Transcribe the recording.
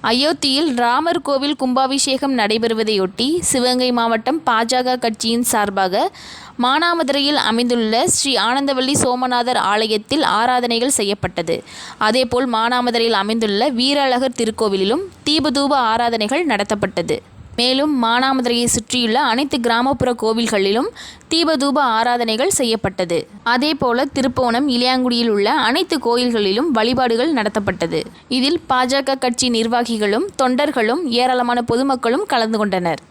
அயோத்தியில் ராமர் கோவில் கும்பாபிஷேகம் நடைபெறுவதையொட்டி சிவகங்கை மாவட்டம் பாஜக கட்சியின் சார்பாக மானாமதுரையில் அமைந்துள்ள ஸ்ரீ ஆனந்தவல்லி சோமநாதர் ஆலயத்தில் ஆராதனைகள் செய்யப்பட்டது. அதேபோல் மானாமதுரையில் அமைந்துள்ள வீரழகர் திருக்கோவிலிலும் தீபதூப ஆராதனைகள் நடத்தப்பட்டது. மேலும் மானாமதுரையை சுற்றியுள்ள அனைத்து கிராமப்புற கோவில்களிலும் தீபதூப ஆராதனைகள் செய்யப்பட்டது. அதேபோல திருப்போணம், இளையாங்குடியில் உள்ள அனைத்து கோயில்களிலும் வழிபாடுகள் நடத்தப்பட்டது. இதில் பாஜக கட்சி நிர்வாகிகளும் தொண்டர்களும் ஏராளமான பொதுமக்களும் கலந்து கொண்டனர்.